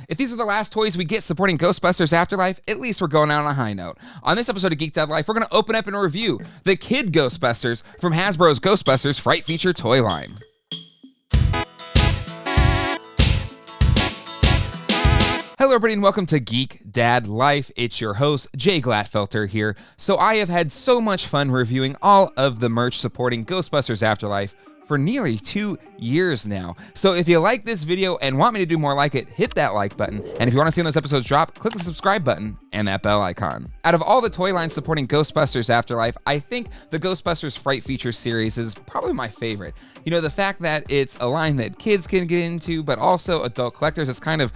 If these are the last toys we get supporting Ghostbusters Afterlife, at least we're going out on a high note. On this episode of Geek Life, we're going to open up and review the Kid Ghostbusters from Hasbro's Ghostbusters Fright Feature toy line. Hello everybody and welcome to Geek Dad Life. It's your host, Jay Glatfelter here. So I have had so much fun reviewing all of the merch supporting Ghostbusters Afterlife for nearly 2 years now. So if you like this video and want me to do more like it, hit that like button. And if you want to see when those episodes drop, click the subscribe button and that bell icon. Out of all the toy lines supporting Ghostbusters Afterlife, I think the Ghostbusters Fright Feature series is probably my favorite. You know, the fact that it's a line that kids can get into, but also adult collectors, is kind of,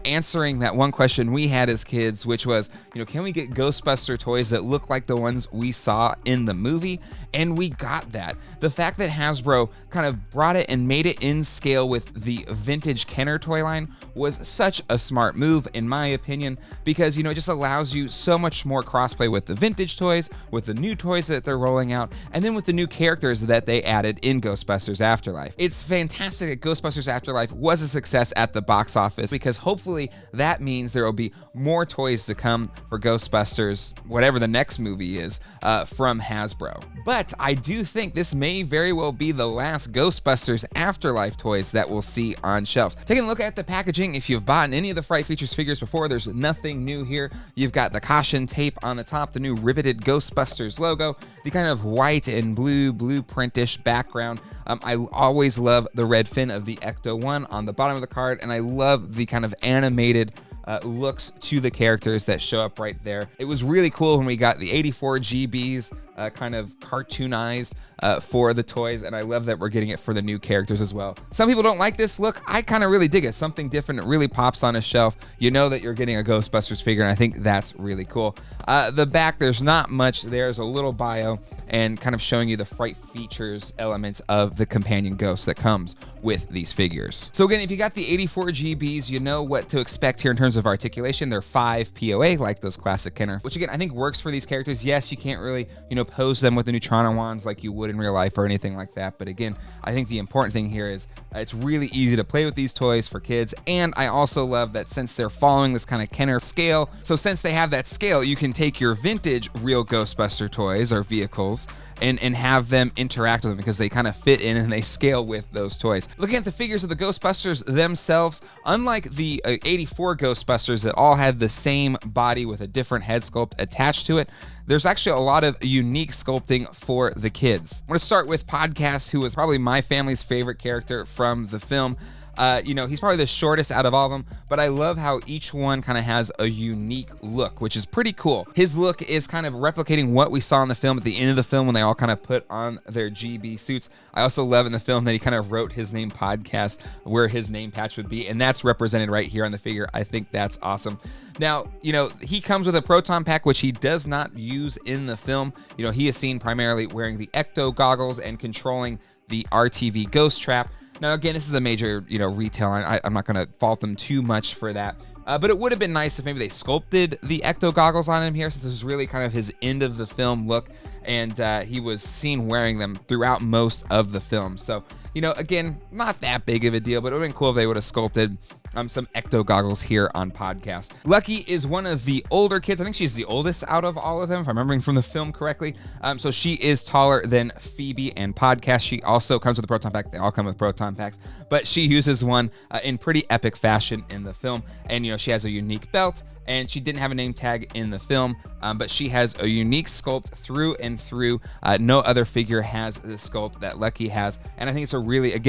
answering that one question we had as kids, which was, can we get Ghostbuster toys that look like the ones we saw in the movie? And we got that. The fact that Hasbro kind of brought it and made it in scale with the vintage Kenner toy line was such a smart move, in my opinion, because, it just allows you so much more crossplay with the vintage toys, with the new toys that they're rolling out, and then with the new characters that they added in Ghostbusters Afterlife. It's fantastic that Ghostbusters Afterlife was a success at the box office, because hopefully that means there will be more toys to come for Ghostbusters, whatever the next movie is, from Hasbro. But I do think this may very well be the last Ghostbusters Afterlife toys that we'll see on shelves. Taking a look at the packaging, if you've bought any of the Fright Features figures before, there's nothing new here. You've got the caution tape on the top, the new riveted Ghostbusters logo, the kind of white and blue blueprintish background. I always love the red fin of the Ecto-1 on the bottom of the card, and I love the kind of animated looks to the characters that show up right there. It was really cool when we got the 84 GBs kind of cartoonized for the toys, and I love that we're getting it for the new characters as well. Some people don't like this look. I kind of really dig it. Something different. It really pops on a shelf. You know that you're getting a Ghostbusters figure, and I think that's really cool. The back, there's not much. There's a little bio and kind of showing you the Fright Features elements of the companion ghost that comes with these figures. So again, if you got the 84 GBs, you know what to expect here in terms of articulation. They're 5 POA, like those classic Kenner, which again, I think works for these characters. Yes, you can't really, pose them with the Neutrona wands like you would in real life or anything like that. But again, I think the important thing here is it's really easy to play with these toys for kids. And I also love that since they're following this kind of Kenner scale, so since they have that scale, you can take your vintage real Ghostbuster toys or vehicles and have them interact with them because they kind of fit in and they scale with those toys. Looking at the figures of the Ghostbusters themselves, unlike the 84 Ghostbusters that all had the same body with a different head sculpt attached to it, there's actually a lot of unique sculpting for the kids. I'm going to start with Podcast, who was probably my family's favorite character from the film. He's probably the shortest out of all of them, but I love how each one kind of has a unique look, which is pretty cool. His look is kind of replicating what we saw in the film at the end of the film when they all kind of put on their GB suits. I also love in the film that he kind of wrote his name Podcast where his name patch would be, and that's represented right here on the figure. I think that's awesome. Now, he comes with a proton pack, which he does not use in the film. He is seen primarily wearing the Ecto goggles and controlling the RTV ghost trap. Now, again, this is a major, retail. I'm not going to fault them too much for that. But it would have been nice if maybe they sculpted the Ecto goggles on him here, since this is really kind of his end of the film look, and he was seen wearing them throughout most of the film. So, again, not that big of a deal, but it would have been cool if they would have sculpted some Ecto goggles here on Podcast. Lucky is one of the older kids. I think she's the oldest out of all of them, if I'm remembering from the film correctly. So she is taller than Phoebe and Podcast. She also comes with a proton pack. They all come with proton packs, but she uses one in pretty epic fashion in the film. And, she has a unique belt, and she didn't have a name tag in the film, but she has a unique sculpt through and through. No other figure has the sculpt that Lucky has, and I think it's a really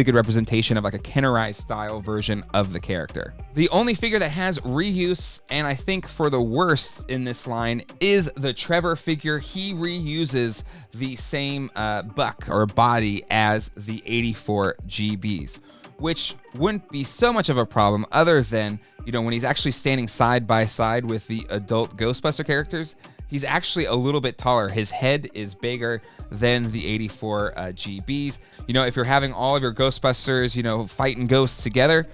good representation of like a Kennerized style version of the character. The only figure that has reuse, and I think for the worst in this line, is the Trevor figure. He reuses the same buck or body as the 84 GBs, which wouldn't be so much of a problem other than, when he's actually standing side by side with the adult Ghostbuster characters, he's actually a little bit taller. His head is bigger than the 84 GBs. If you're having all of your Ghostbusters, fighting ghosts together,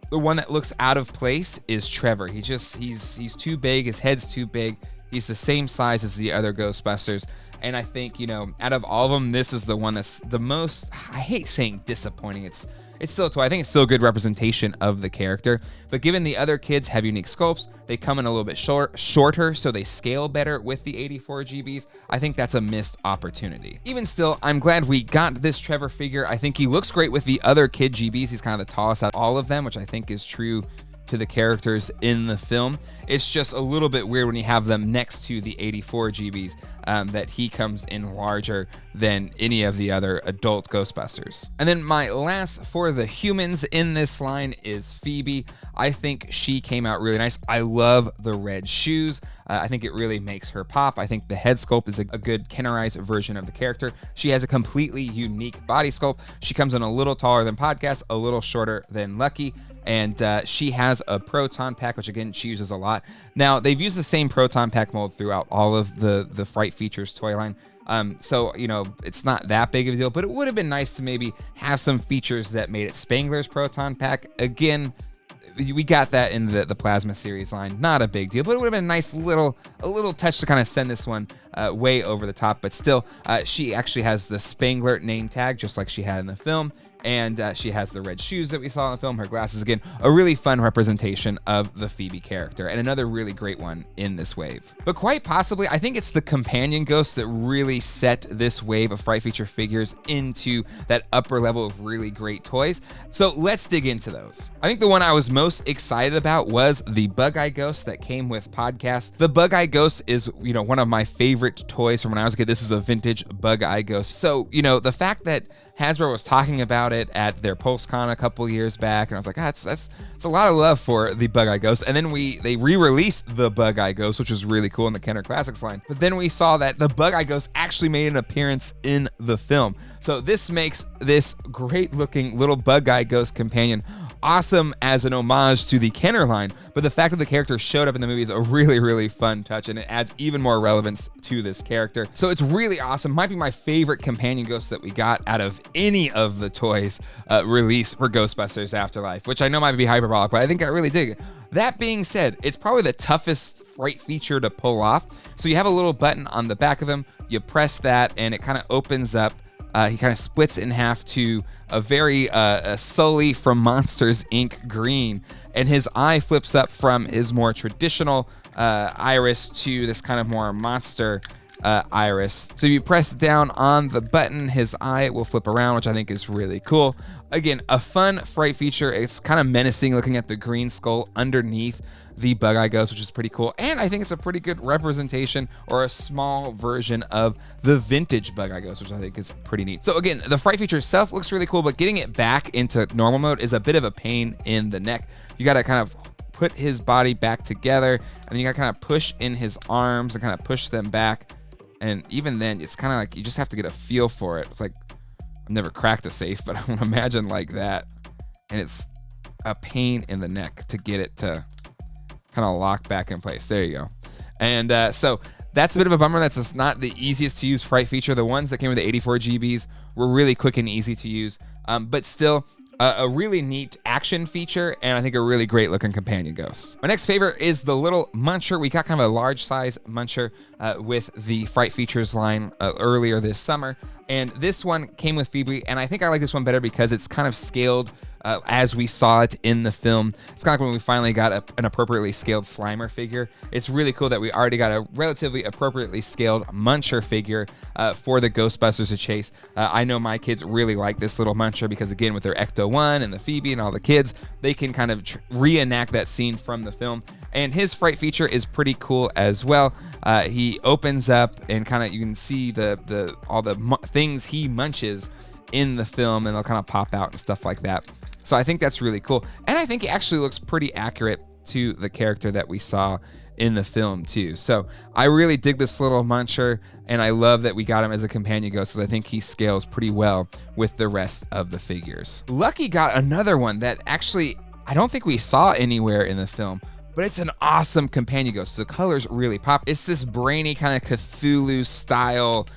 the one that looks out of place is Trevor. He's too big. His head's too big. He's the same size as the other Ghostbusters. And I think, out of all of them, this is the one that's the most, I hate saying disappointing. It's still a toy. I think it's still a good representation of the character. But given the other kids have unique sculpts, they come in a little bit shorter, so they scale better with the 84 GBs. I think that's a missed opportunity. Even still, I'm glad we got this Trevor figure. I think he looks great with the other kid GBs. He's kind of the tallest out of all of them, which I think is true to the characters in the film. It's just a little bit weird when you have them next to the 84 GBs, that he comes in larger than any of the other adult Ghostbusters. And then my last for the humans in this line is Phoebe. I think she came out really nice. I love the red shoes. I think it really makes her pop. I think the head sculpt is a good Kennerized version of the character. She has a completely unique body sculpt. She comes in a little taller than Podcast, a little shorter than Lucky, and she has a proton pack, which again she uses a lot. Now they've used the same proton pack mold throughout all of the Fright Features toy line. So it's not that big of a deal, but it would have been nice to maybe have some features that made it Spangler's proton pack. Again, we got that in the Plasma series line. Not a big deal, but it would have been a nice little touch to kind of send this one way over the top. But still, she actually has the Spangler name tag, just like she had in the film. And she has the red shoes that we saw in the film, her glasses. Again, a really fun representation of the Phoebe character, and another really great one in this wave. But quite possibly, I think it's the companion ghosts that really set this wave of Fright Feature figures into that upper level of really great toys. So let's dig into those. I think the one I was most excited about was the Bug-Eye Ghost that came with Podcast. The Bug-Eye Ghost is, one of my favorite toys from when I was a kid. This is a vintage Bug-Eye Ghost. So, the fact that Hasbro was talking about it at their PulseCon a couple years back, and I was like, that's a lot of love for the Bug-Eye Ghost. And then they re-released the Bug-Eye Ghost, which was really cool in the Kenner Classics line. But then we saw that the Bug-Eye Ghost actually made an appearance in the film. So this makes this great-looking little Bug-Eye Ghost companion awesome as an homage to the Kenner line, but the fact that the character showed up in the movie is a really, really fun touch, and it adds even more relevance to this character. So it's really awesome. Might be my favorite companion ghost that we got out of any of the toys released for Ghostbusters Afterlife, which I know might be hyperbolic, but I think I really dig it. That being said, it's probably the toughest Fright Feature to pull off. So you have a little button on the back of him, you press that, and it kind of opens up. He kind of splits in half to a very Sully from Monsters, Inc. green, and his eye flips up from his more traditional iris to this kind of more monster iris. So if you press down on the button, his eye will flip around, which I think is really cool. Again, a fun Fright Feature. It's kind of menacing looking at the green skull underneath the Bug-Eye Ghost, which is pretty cool. And I think it's a pretty good representation or a small version of the vintage Bug-Eye Ghost, which I think is pretty neat. So again, the Fright Feature itself looks really cool, but getting it back into normal mode is a bit of a pain in the neck. You got to kind of put his body back together, and then you got to kind of push in his arms and kind of push them back. And even then, it's kind of like you just have to get a feel for it. It's like, I've never cracked a safe, but I would imagine like that. And it's a pain in the neck to get it to kind of lock back in place. There you go. And so that's a bit of a bummer. That's just not the easiest to use Fright Feature. The ones that came with the 84 GBs were really quick and easy to use, but still a really neat action feature, and I think a really great looking companion ghost. My next favorite is the Little Muncher. We got kind of a large size Muncher with the Fright Features line earlier this summer, and this one came with Phoebe, and I think I like this one better because it's kind of scaled as we saw it in the film. It's kind of like when we finally got an appropriately scaled Slimer figure. It's really cool that we already got a relatively appropriately scaled Muncher figure for the Ghostbusters to chase. I know my kids really like this little Muncher because, again, with their Ecto-1 and the Phoebe and all the kids, they can kind of reenact that scene from the film. And his Fright Feature is pretty cool as well. He opens up and kind of you can see all the things he munches in the film, and they'll kind of pop out and stuff like that. So I think that's really cool. And I think it actually looks pretty accurate to the character that we saw in the film too. So I really dig this little Muncher, and I love that we got him as a companion ghost because I think he scales pretty well with the rest of the figures. Lucky got another one that actually I don't think we saw anywhere in the film, but it's an awesome companion ghost. The colors really pop. It's this brainy kind of Cthulhu style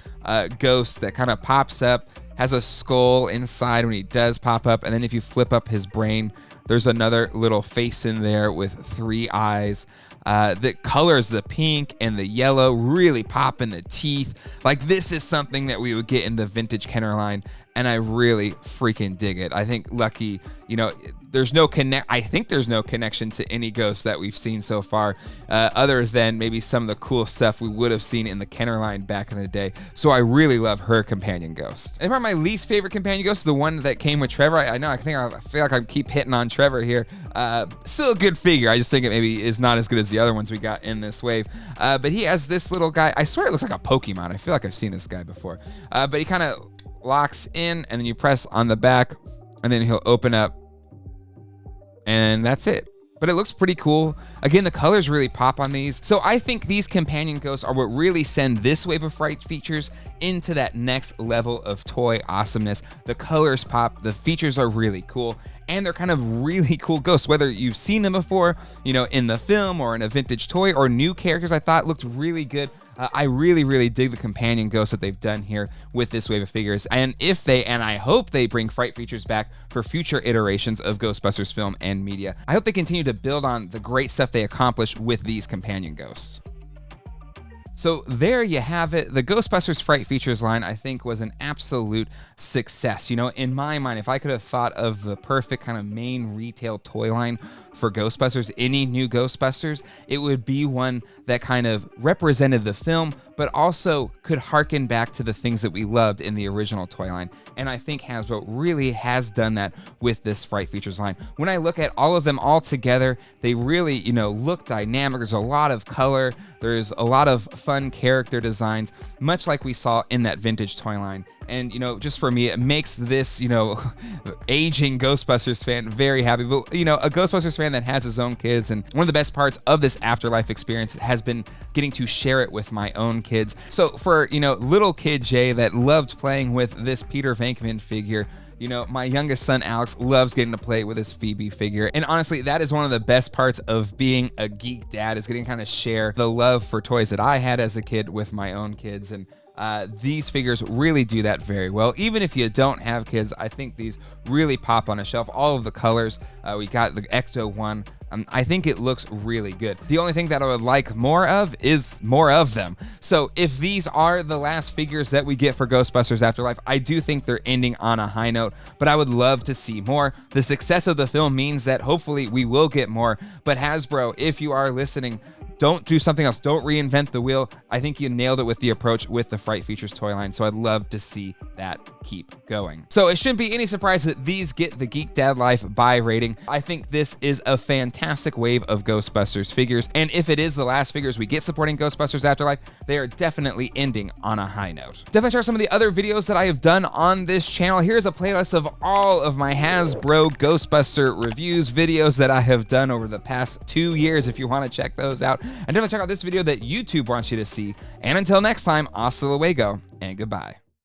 ghost that kind of pops up, has a skull inside when he does pop up, and then if you flip up his brain, There's another little face in there with 3 eyes. The colors, the pink and the yellow, really pop in the teeth. Like, this is something that we would get in the vintage Kenner line, and I really freaking dig it. I think Lucky, you know, I think there's no connection to any ghosts that we've seen so far, other than maybe some of the cool stuff we would have seen in the Kenner line back in the day. So I really love her companion ghost. And probably my least favorite companion ghost, the one that came with Trevor. I feel like I keep hitting on Trevor here. Still a good figure. I just think it maybe is not as good as the other ones we got in this wave. But he has this little guy. I swear it looks like a Pokemon. I feel like I've seen this guy before. But he kind of locks in, and then you press on the back, and then he'll open up. And that's it. But it looks pretty cool. Again, the colors really pop on these. So I think these companion ghosts are what really send this wave of Fright features into that next level of toy awesomeness. The colors pop, the features are really cool, and they're kind of really cool ghosts. Whether you've seen them before, you know, in the film or in a vintage toy, or new characters, I thought looked really good. I really dig the companion ghosts that they've done here with this wave of figures. And I hope they bring Fright features back for future iterations of Ghostbusters film and media. I hope they continue to build on the great stuff they accomplished with these companion ghosts. So there you have it. The Ghostbusters Fright Features line, I think, was an absolute success. You know, in my mind, if I could have thought of the perfect kind of main retail toy line for Ghostbusters, any new Ghostbusters, it would be one that kind of represented the film, but also could harken back to the things that we loved in the original toy line. And I think Hasbro really has done that with this Fright Features line. When I look at all of them all together, they really, you know, look dynamic. There's a lot of color. There's a lot of fun character designs, much like we saw in that vintage toy line. And, you know, just for me, it makes this, you know, aging Ghostbusters fan very happy. But, you know, a Ghostbusters fan that has his own kids. And one of the best parts of this Afterlife experience has been getting to share it with my own kids. So for, you know, little kid Jay that loved playing with this Peter Venkman figure, you know, my youngest son, Alex, loves getting to play with his Phoebe figure. And honestly, that is one of the best parts of being a geek dad, is getting to kind of share the love for toys that I had as a kid with my own kids. And these figures really do that very well. Even if you don't have kids, I think these really pop on a shelf. All of the colors, we got the Ecto one. I think it looks really good. The only thing that I would like more of is more of them. So if these are the last figures that we get for Ghostbusters Afterlife, I do think they're ending on a high note, but I would love to see more. The success of the film means that hopefully we will get more. But Hasbro, if you are listening, don't do something else. Don't reinvent the wheel. I think you nailed it with the approach with the Fright Features toy line, so I'd love to see that keep going. So it shouldn't be any surprise that these get the Geek Dad Life buy rating. I think this is a fantastic wave of Ghostbusters figures, and if it is the last figures we get supporting Ghostbusters Afterlife, they are definitely ending on a high note. Definitely check out some of the other videos that I have done on this channel. Here's a playlist of all of my Hasbro Ghostbuster reviews videos that I have done over the past 2 years if you want to check those out. And definitely check out this video that YouTube wants you to see. And until next time, hasta luego and goodbye.